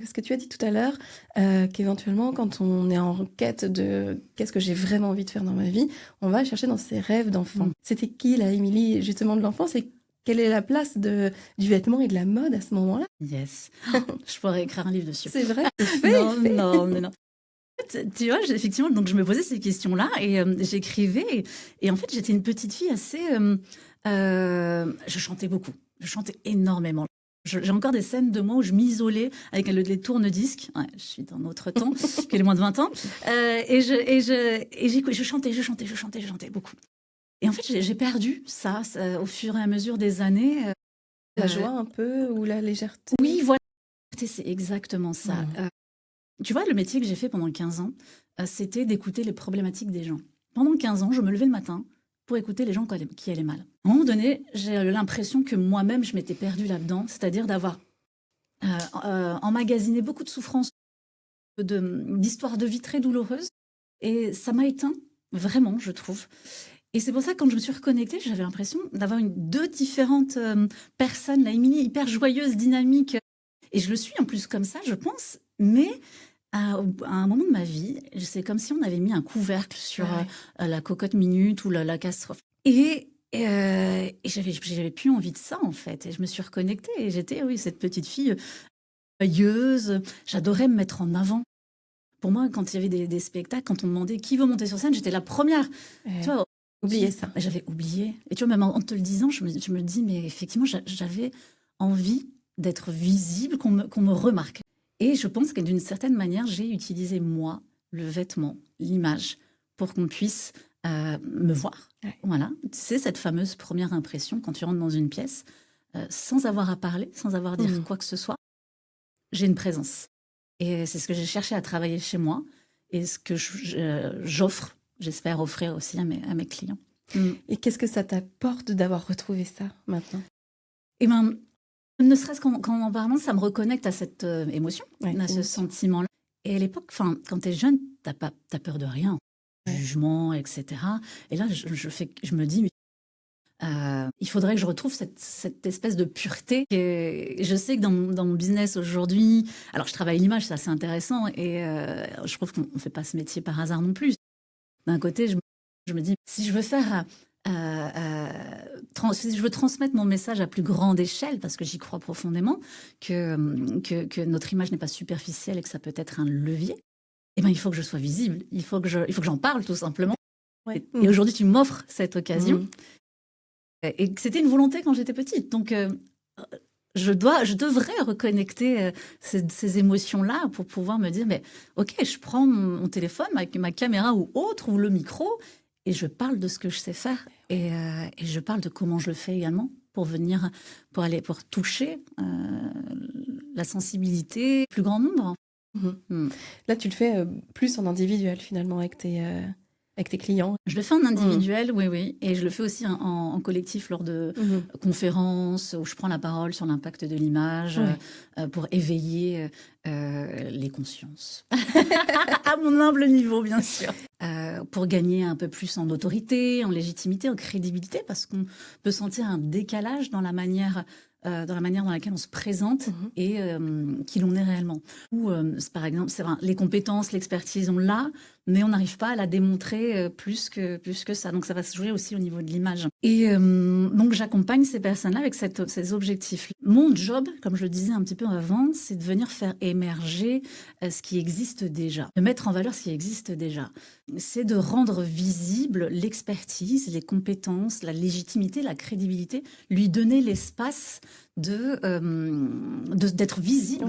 Parce que tu as dit tout à l'heure qu'éventuellement, quand on est en quête de qu'est-ce que j'ai vraiment envie de faire dans ma vie, on va chercher dans ses rêves d'enfant. C'était qui, la Émilie, justement, de l'enfance et quelle est la place du vêtement et de la mode à ce moment-là? Yes. Je pourrais écrire un livre dessus. C'est vrai? Non, non, non, non. En fait, tu vois, effectivement, donc je me posais ces questions-là et j'écrivais. Et en fait, j'étais une petite fille assez. Je chantais beaucoup. Je chantais énormément. J'ai encore des scènes de moi où je m'isolais avec les tourne-disques. Ouais, je suis d'un autre temps que les moins de 20 ans. Je chantais beaucoup. Et en fait, j'ai perdu ça, au fur et à mesure des années. La joie un peu ou la légèreté? Oui, voilà, c'est exactement ça. Tu vois, le métier que j'ai fait pendant 15 ans, c'était d'écouter les problématiques des gens. Pendant 15 ans, je me levais le matin pour écouter les gens qui allaient mal. À un moment donné, j'ai eu l'impression que moi-même, je m'étais perdue là-dedans, c'est-à-dire d'avoir emmagasiné beaucoup de souffrances, d'histoires de vie très douloureuses. Et ça m'a éteint, vraiment, je trouve. Et c'est pour ça que quand je me suis reconnectée, j'avais l'impression d'avoir deux différentes personnes. La Émilie, hyper joyeuse, dynamique. Et je le suis en plus comme ça, je pense. Mais à un moment de ma vie, c'est comme si on avait mis un couvercle sur la cocotte minute ou la catastrophe. Et j'avais plus envie de ça, en fait. Et je me suis reconnectée et j'étais, oui, cette petite fille joyeuse. J'adorais me mettre en avant. Pour moi, quand il y avait des spectacles, quand on me demandait qui veut monter sur scène, j'étais la première. Tu vois, oubliez ça. J'avais oublié. Et tu vois, même en te le disant, je me dis, mais effectivement, j'avais envie d'être visible, qu'on me remarque. Et je pense que d'une certaine manière, j'ai utilisé, moi, le vêtement, l'image, pour qu'on puisse me voir. Voilà. C'est cette fameuse première impression quand tu rentres dans une pièce, sans avoir à parler, sans avoir à dire quoi que ce soit. J'ai une présence. Et c'est ce que j'ai cherché à travailler chez moi et ce que j'offre, j'espère offrir aussi à mes clients. Et qu'est-ce que ça t'apporte d'avoir retrouvé ça maintenant? Eh ben, ne serait-ce qu'en en parlant, ça me reconnecte à cette émotion, à ce sentiment-là. Et à l'époque, quand tu es jeune, t'as peur de rien, jugement, etc. Et là, je me dis, il faudrait que je retrouve cette espèce de pureté. Et je sais que dans mon business aujourd'hui, alors je travaille l'image, c'est assez intéressant, et je trouve qu'on ne fait pas ce métier par hasard non plus. D'un côté, je me dis, si je veux faire... si je veux transmettre mon message à plus grande échelle, parce que j'y crois profondément, que notre image n'est pas superficielle et que ça peut être un levier, eh ben, il faut que je sois visible, il faut que j'en parle tout simplement. Et aujourd'hui, tu m'offres cette occasion. Et c'était une volonté quand j'étais petite. Donc, je devrais reconnecter ces émotions-là pour pouvoir me dire, mais ok, je prends mon téléphone avec ma caméra ou autre, ou le micro, et je parle de ce que je sais faire. Et je parle de comment je le fais également pour toucher la sensibilité du plus grand nombre. Là, tu le fais plus en individuel finalement avec tes clients. Je le fais en individuel, oui. Et je le fais aussi en collectif lors de conférences où je prends la parole sur l'impact de l'image pour éveiller les consciences. À mon humble niveau, bien sûr. Pour gagner un peu plus en autorité, en légitimité, en crédibilité, parce qu'on peut sentir un décalage dans la manière dans laquelle on se présente et qui l'on est réellement. Ou, par exemple, les compétences, l'expertise, on l'a, mais on n'arrive pas à la démontrer plus que ça. Donc, ça va se jouer aussi au niveau de l'image. Et donc, j'accompagne ces personnes-là avec ces objectifs. Mon job, comme je le disais un petit peu avant, c'est de venir faire émerger ce qui existe déjà, de mettre en valeur ce qui existe déjà. C'est de rendre visible l'expertise, les compétences, la légitimité, la crédibilité, lui donner l'espace d'être visible.